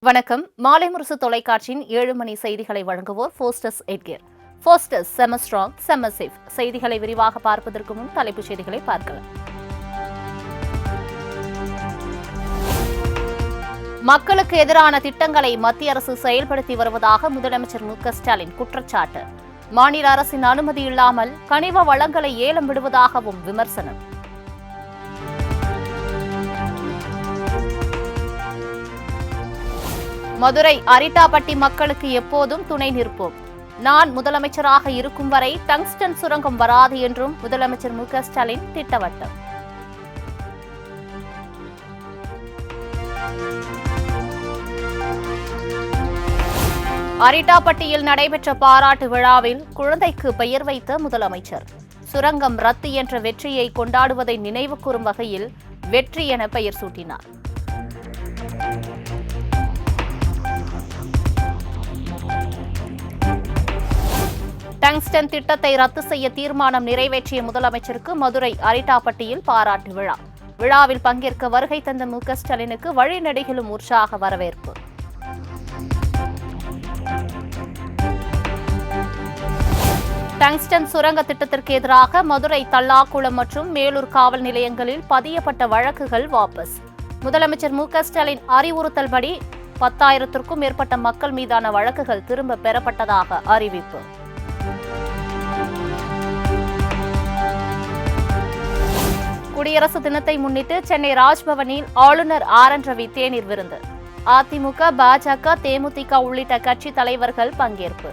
வணக்கம். மாலை முரசு தொலைக்காட்சியின் 7 மணி செய்திகளை வழங்குவோர் ஃபோஸ்டஸ் எட்கேர். ஃபோஸ்டஸ் செம ஸ்ட்ராங் செம சேஃப். செய்திகளை விரிவாக பார்ப்பதற்கு முன் தலைப்புச் செய்திகளை பார்க்கலாம். மக்களுக்கு எதிரான திட்டங்களை மத்திய அரசு செயல்படுத்தி வருவதாக முதலமைச்சர் மு.க.ஸ்டாலின் குற்றச்சாட்டு. மாநில அரசின் அனுமதி இல்லாமல் கனிம வளங்களை ஏலம் விடுவதாகவும் விமர்சனம். மதுரை அரிட்டாப்பட்டி மக்களுக்கு எப்போதும் துணை நிற்போம். நான் முதலமைச்சராக இருக்கும் வரை டங்ஸ்டன் சுரங்கம் வராது என்றும் முதலமைச்சர் மு.க.ஸ்டாலின் திட்டவட்டம். அரிட்டாப்பட்டியில் நடைபெற்ற பாராட்டு விழாவில் குழந்தைக்கு பெயர் வைத்த முதலமைச்சர். சுரங்கம் ரத்து என்ற வெற்றியை கொண்டாடுவதை நினைவு கூறும் வகையில் வெற்றி என பெயர் சூட்டினார். டங்ஸ்டன் திட்டத்தை ரத்து செய்ய தீர்மானம் நிறைவேற்றிய முதலமைச்சருக்கு மதுரை அரிட்டாப்பட்டியில் பாராட்டு விழா. விழாவில் பங்கேற்க வருகை தந்த மு.க.ஸ்டாலினுக்கு வழிநெடுகிலும் உற்சாக வரவேற்பு. டங்ஸ்டன் சுரங்க திட்டத்திற்கு எதிராக மதுரை தல்லாக்குளம் மற்றும் மேலூர் காவல் நிலையங்களில் பதியப்பட்ட வழக்குகள் வாபஸ். முதலமைச்சர் மு.க.ஸ்டாலின் அறிவுறுத்தல்படி 10,000க்கும் மேற்பட்ட மக்கள் மீதான வழக்குகள் திரும்ப பெறப்பட்டதாக அறிவிப்பு. குடியரசு தினத்தை முன்னிட்டு சென்னை ராஜ்பவனில் ஆளுநர் ஆர்.என்.ரவி தேநீர் விருந்து. அதிமுக, பாஜக, தேமுதிக உள்ளிட்ட கட்சி தலைவர்கள் பங்கேற்பு.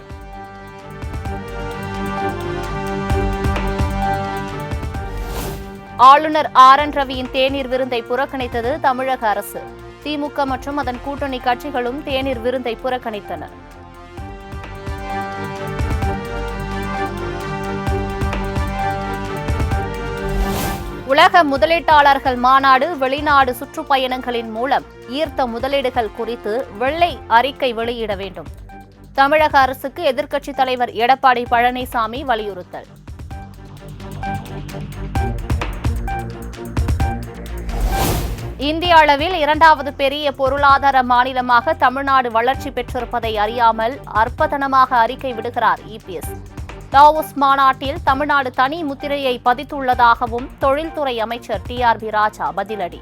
ஆளுநர் ஆர்.என்.ரவியின் தேநீர் விருந்தை புறக்கணித்தது தமிழக அரசு. திமுக மற்றும் அதன் கூட்டணி கட்சிகளும் தேநீர் விருந்தை புறக்கணித்தன. உலக முதலீட்டாளர்கள் மாநாடு வெளிநாடு சுற்றுப்பயணங்களின் மூலம் ஈர்த்த முதலீடுகள் குறித்து வெள்ளை அறிக்கை வெளியிட வேண்டும். தமிழக அரசுக்கு எதிர்க்கட்சித் தலைவர் எடப்பாடி பழனிசாமி வலியுறுத்தல். இந்திய அளவில் 2வது பெரிய பொருளாதார மாநிலமாக தமிழ்நாடு வளர்ச்சி பெற்றிருப்பதை அறியாமல் அற்பத்தனமாக அறிக்கை விடுகிறார் இபிஎஸ். டாவோஸ் மாநாட்டில் தமிழ்நாடு தனி முத்திரையை பதித்துள்ளதாகவும் தொழில்துறை அமைச்சர் டி.ஆர்.பி. ராஜா பதிலடி.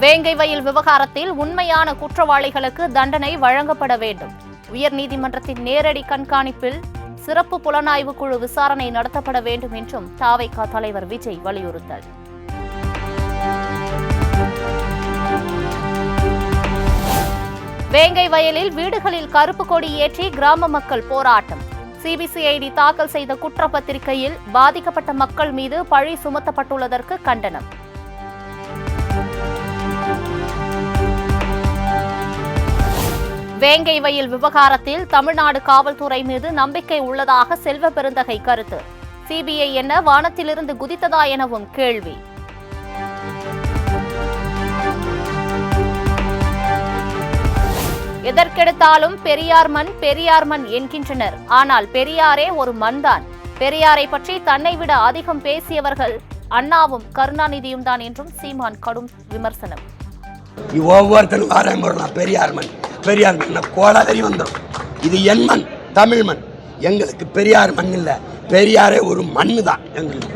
வேங்கை வயல் விவகாரத்தில் உண்மையான குற்றவாளிகளுக்கு தண்டனை வழங்கப்பட வேண்டும். உயர்நீதிமன்றத்தின் நேரடி கண்காணிப்பில் சிறப்பு புலனாய்வு குழு விசாரணை நடத்தப்பட வேண்டும் என்றும் த.வே.க. தலைவர் விஜய் வலியுறுத்தல். வேங்கை வயலில் வீடுகளில் கருப்பு கொடி ஏற்றி கிராம மக்கள் போராட்டம். சிபிசிஐடி தாக்கல் செய்த குற்றப்பத்திரிகையில் பாதிக்கப்பட்ட மக்கள் மீது பழி சுமத்தப்பட்டுள்ளதற்கு கண்டனம். வேங்கை வயல் விவகாரத்தில் தமிழ்நாடு காவல்துறை மீது நம்பிக்கை உள்ளதாக செல்வ பெருந்தகை கருத்து. சிபிஐ என்ன வானத்திலிருந்து குதித்ததா எனவும் கேள்வி. எதற்கெடுத்தாலும் பெரியார் மண் என்கின்றனர். ஆனால் பெரியாரே ஒரு மண்தான். பெரியாரை பற்றி தன்னை விட அதிகம் பேசியவர்கள் அண்ணாவும் கருணாநிதியும் தான் என்றும் சீமான் கடும் விமர்சனம். ஒவ்வொருத்தரும் ஆரம்பம் பெரியார் மண் கோலாதரி வந்துடும். இது என் மண், தமிழ் மண். எங்களுக்கு பெரியார் மண் இல்ல, பெரியாரே ஒரு மண்ணு தான் எங்களுக்கு.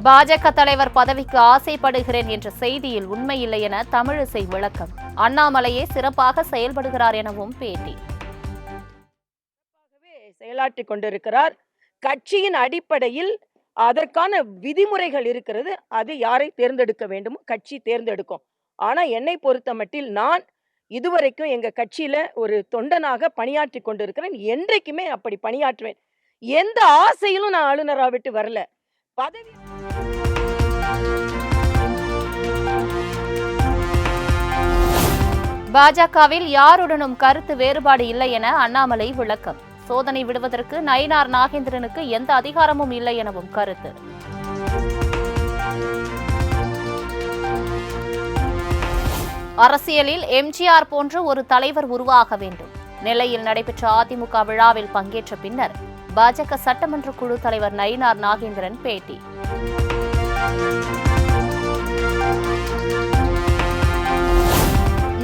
பாஜக தலைவர் பதவிக்கு ஆசைப்படுகிறேன் என்ற செய்தியில் உண்மையில்லை என தமிழிசை விளக்கம். அண்ணாமலையே சிறப்பாக செயல்படுகிறார் எனவும் பேட்டி. செயலாற்றிக் கொண்டிருக்கிறார். கட்சியின் அடிப்படையில் அதற்கான விதிமுறைகள் இருக்கிறது. அது யாரை தேர்ந்தெடுக்க வேண்டுமோ கட்சி தேர்ந்தெடுக்கும். ஆனா என்னை பொறுத்த மட்டில் நான் இதுவரைக்கும் எங்க கட்சியில ஒரு தொண்டனாக பணியாற்றி கொண்டிருக்கிறேன். என்றைக்குமே அப்படி பணியாற்றுவேன். எந்த ஆசையிலும் நான் ஆளுநரா விட்டு வரல. பதவி பாஜகவில் யாருடனும் கருத்து வேறுபாடு இல்லை என அண்ணாமலை விளக்கம். சோதனை விடுவதற்கு நயினார் நாகேந்திரனுக்கு எந்த அதிகாரமும் இல்லை எனவும் கருத்து. அரசியலில் எம்ஜிஆர் போன்ற ஒரு தலைவர் உருவாக வேண்டும். நெல்லையில் நடைபெற்ற அதிமுக விழாவில் பங்கேற்ற பின்னர் பாஜக சட்டமன்ற குழு தலைவர் நயினார் நாகேந்திரன் பேட்டி.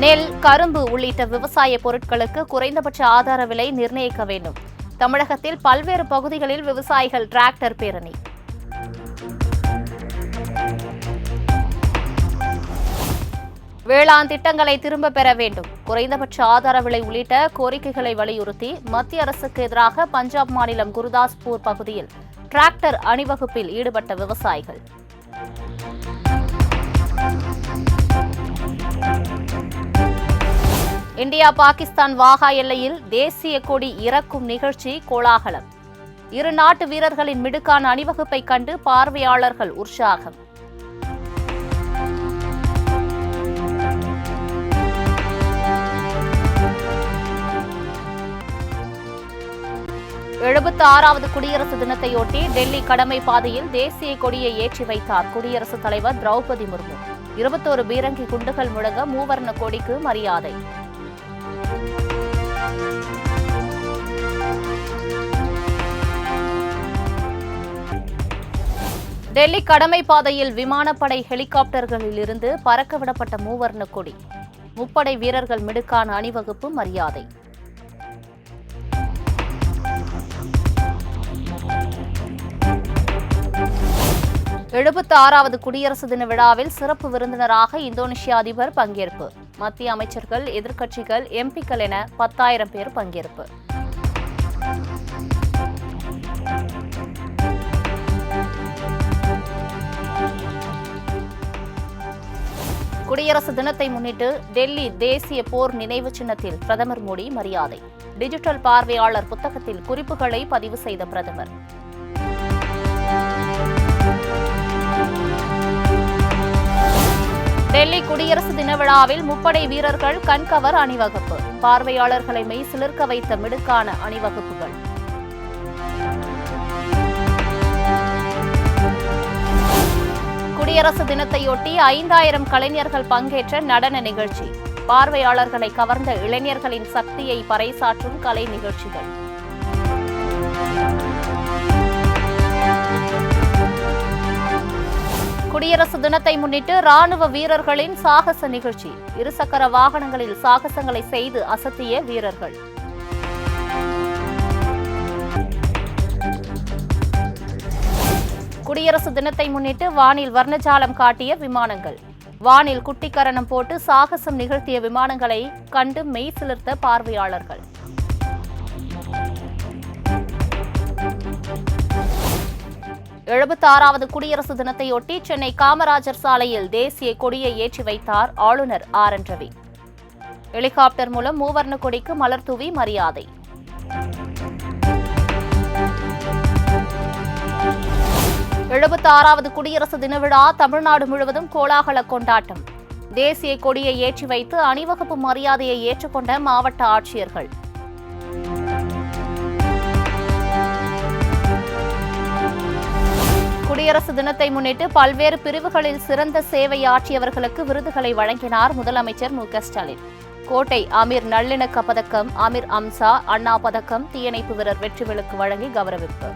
நெல், கரும்பு உள்ளிட்ட விவசாய பொருட்களுக்கு குறைந்தபட்ச ஆதார விலை நிர்ணயிக்க வேண்டும். தமிழகத்தில் பல்வேறு பகுதிகளில் விவசாயிகள் டிராக்டர் பேரணி. வேளாண் திட்டங்களை திரும்ப பெற வேண்டும். குறைந்தபட்ச ஆதார விலை உள்ளிட்ட கோரிக்கைகளை வலியுறுத்தி மத்திய அரசுக்கு எதிராக பஞ்சாப் மாநிலம் குருதாஸ்பூர் பகுதியில் டிராக்டர் அணிவகுப்பில் ஈடுபட்ட விவசாயிகள். இந்தியா பாகிஸ்தான் வாகா எல்லையில் தேசிய கொடி இறக்கும் நிகழ்ச்சி கோலாகலம். இரு நாட்டு வீரர்களின் மிடுக்கான அணிவகுப்பை கண்டு பார்வையாளர்கள் உற்சாகம். எழுபத்தாறாவது குடியரசு தினத்தையொட்டி டெல்லி கடமை பாதையில் தேசிய கொடியை ஏற்றி வைத்தார் குடியரசுத் தலைவர் திரௌபதி முர்மு. 21 பீரங்கி குண்டுகள் முழங்க மூவர்ண கொடிக்கு மரியாதை. டெல்லி கடமை பாதையில் விமானப்படை ஹெலிகாப்டர்களில் இருந்து பறக்கவிடப்பட்ட மூவர்ண கொடி. முப்படை வீரர்கள் மிடுக்கான அணிவகுப்பு மரியாதை. எழுபத்தாறாவது குடியரசு தின விழாவில் சிறப்பு விருந்தினராக இந்தோனேஷிய அதிபர் பங்கேற்பு. மத்திய அமைச்சர்கள், எதிர்க்கட்சிகள், எம்பிக்கள் என 10,000 பேர் பங்கேற்பு. குடியரசு தினத்தை முன்னிட்டு டெல்லி தேசிய போர் நினைவு சின்னத்தில் பிரதமர் மோடி மரியாதை. டிஜிட்டல் பார்வையாளர் புத்தகத்தில் குறிப்புகளை பதிவு செய்த பிரதமர். டெல்லி குடியரசு தின விழாவில் முப்படை வீரர்கள் கண்கவர் அணிவகுப்பு. பார்வையாளர்களை மெய் சிலிர்க்க வைத்த மிடுக்கான அணிவகுப்புகள். குடியரசு தினத்தையொட்டி 5,000 கலைஞர்கள் பங்கேற்ற நடன நிகழ்ச்சி. பார்வையாளர்களை கவர்ந்த இளைஞர்களின் சக்தியை பறைசாற்றும் கலை நிகழ்ச்சிகள். குடியரசு தினத்தை முன்னிட்டு ராணுவ வீரர்களின் சாகச நிகழ்ச்சி. இருசக்கர வாகனங்களில் சாகசங்களை செய்து அசத்திய வீரர்கள். குடியரசு தினத்தை முன்னிட்டு வானில் வர்ணஜாலம் காட்டிய விமானங்கள். வானில் குட்டிக்கரணம் போட்டு சாகசம் நிகழ்த்திய விமானங்களை கண்டு மெய் சிலிர்த்த பார்வையாளர்கள். எழுபத்தாறாவது குடியரசு தினத்தையொட்டி சென்னை காமராஜர் சாலையில் தேசிய கொடியை ஏற்றி வைத்தார் ஆளுநர் ஆர்.என். ரவி. ஹெலிகாப்டர் மூலம் மூவர்ண கொடிக்கு மலர் தூவி மரியாதை. எழுபத்தாறாவது குடியரசு தின விழா தமிழ்நாடு முழுவதும் கோலாகல கொண்டாட்டம். தேசிய கொடியை ஏற்றி வைத்து அணிவகுப்பு மரியாதையை ஏற்றுக்கொண்ட மாவட்ட ஆட்சியர்கள். குடியரசு தினத்தை முன்னிட்டு பல்வேறு பிரிவுகளில் சிறந்த சேவையாற்றியவர்களுக்கு விருதுகளை வழங்கினார் முதலமைச்சர் மு.க.ஸ்டாலின். கோட்டை அமீர் நல்லிணக்க பதக்கம், அமீர் அம்சா, அண்ணா பதக்கம் தீயணைப்பு வீரர் வெற்றிவேலுக்கு வழங்கி கௌரவிப்பு.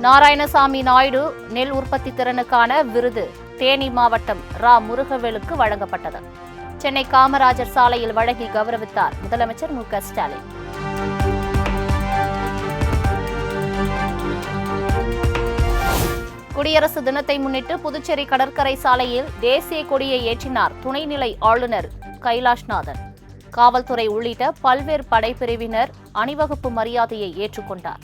நாராயணசாமி நாயுடு நெல் உற்பத்தி திறனுக்கான விருது தேனி மாவட்டம் ரா. முருகவேலுக்கு வழங்கப்பட்டது. சென்னை காமராஜர் சாலையில் வழங்கி கௌரவித்தார் முதலமைச்சர் மு.க.ஸ்டாலின். குடியரசு தினத்தை முன்னிட்டு புதுச்சேரி கடற்கரை சாலையில் தேசிய கொடியை ஏற்றினார் துணைநிலை ஆளுநர் கைலாஷ்நாதன். காவல்துறை உள்ளிட்ட பல்வேறு படைப்பிரிவினர் அணிவகுப்பு மரியாதையை ஏற்றுக்கொண்டார்.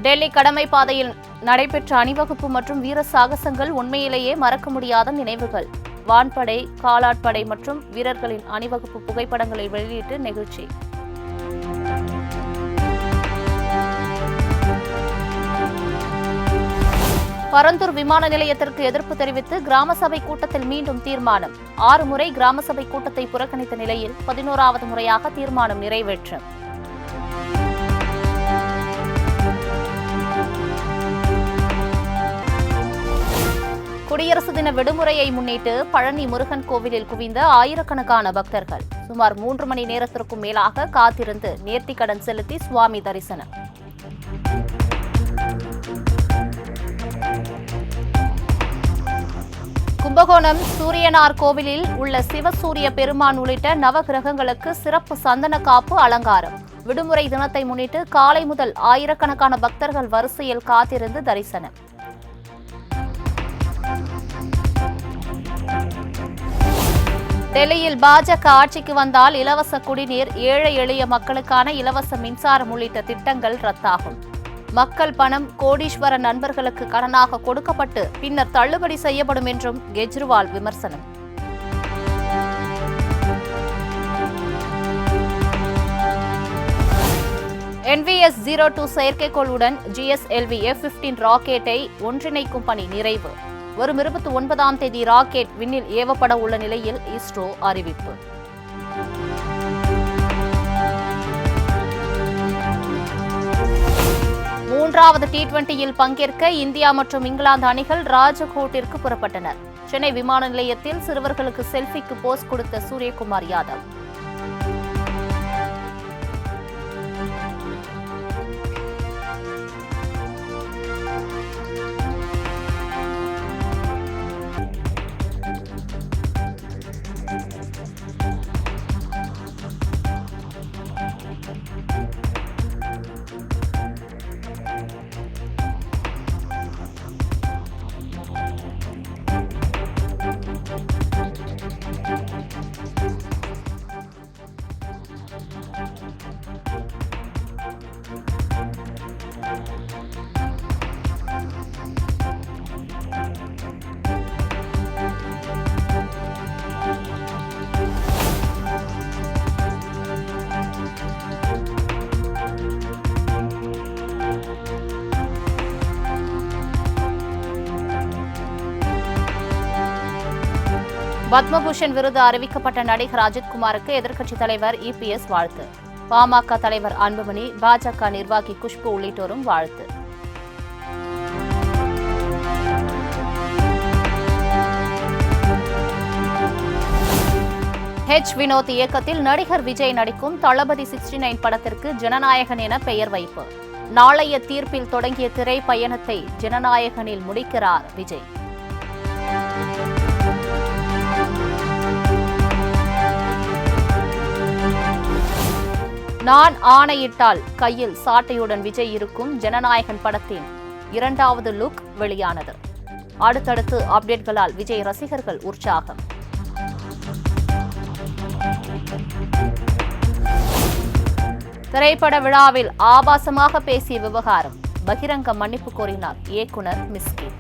டெல்லி கடமை பாதையில் நடைபெற்ற அணிவகுப்பு மற்றும் வீர சாகசங்கள் உண்மையிலேயே மறக்க முடியாத நினைவுகள். வான்படை, காலாட்படை மற்றும் வீரர்களின் அணிவகுப்பு புகைப்படங்களை வெளியிட்டு நிகழ்ச்சி. பரந்தூர் விமான நிலையத்திற்கு எதிர்ப்பு தெரிவித்து கிராம சபை கூட்டத்தில் மீண்டும் தீர்மானம். 6 முறை கிராம சபை கூட்டத்தை புறக்கணித்த நிலையில் 11வது முறையாக தீர்மானம் நிறைவேற்றம். குடியரசு தின விடுமுறையை முன்னிட்டு பழனி முருகன் கோவிலில் குவிந்த ஆயிரக்கணக்கான பக்தர்கள் சுமார் 3 மணி நேரத்திற்கும் மேலாக காத்திருந்து நேர்த்திக்கடன் செலுத்தி சுவாமி தரிசனம். கும்பகோணம் சூரியனார் கோவிலில் உள்ள சிவசூரிய பெருமான் உள்ளிட்ட நவகிரகங்களுக்கு சிறப்பு சந்தன காப்பு அலங்காரம். விடுமுறை தினத்தை முன்னிட்டு காலை முதல் ஆயிரக்கணக்கான பக்தர்கள் வரிசையில் காத்திருந்து தரிசனம். டெல்லியில் பாஜக ஆட்சிக்கு வந்தால் இலவச குடிநீர், ஏழை எளிய மக்களுக்கான இலவச மின்சாரம் உள்ளிட்ட திட்டங்கள் ரத்தாகும். மக்கள் பணம் கோடீஸ்வர நண்பர்களுக்கு கடனாக கொடுக்கப்பட்டு பின்னர் தள்ளுபடி செய்யப்படும் என்றும் கெஜ்ரிவால் விமர்சனம். NVS-02 செயற்கைக்கோளுடன் GSLV F-15 ராக்கெட்டை ஒன்றிணைக்கும் பணி நிறைவு. வரும் 29ஆம் தேதி ராக்கெட் விண்ணில் ஏவப்பட உள்ள நிலையில் இஸ்ரோ அறிவிப்பு. மூன்றாவது T20யில் பங்கேற்க இந்தியா மற்றும் இங்கிலாந்து அணிகள் ராஜகோட்டிற்கு புறப்பட்டனர். சென்னை விமான நிலையத்தில் சிறுவர்களுக்கு செல்ஃபிக்கு போஸ் கொடுத்த சூரியகுமார் யாதவ். பத்மபூஷன் விருது அறிவிக்கப்பட்ட நடிகர் அஜித்குமாருக்கு எதிர்க்கட்சித் தலைவர் EPS வாழ்த்து. பாமக தலைவர் அன்புமணி, பாஜக நிர்வாகி குஷ்பு உள்ளிட்டோரும் வாழ்த்து. வினோத் இயக்கத்தில் நடிகர் விஜய் நடிக்கும் தளபதி 69 படத்திற்கு ஜனநாயகன் என பெயர் வைப்பு. நாளைய தீர்ப்பில் தொடங்கிய திரை பயணத்தை ஜனநாயகனில் முடிக்கிறார் விஜய். நான் ஆணையிட்டால் கையில் சாட்டையுடன் விஜய் இருக்கும் ஜனநாயகன் படத்தின் 2வது லுக் வெளியானது. அடுத்தடுத்து அப்டேட்களால் விஜய் ரசிகர்கள் உற்சாகம். திரைப்பட விழாவில் ஆபாசமாக பேசிய விவகாரம், பகிரங்க மன்னிப்பு கோரினார் இயக்குனர் மிஸ்கின்.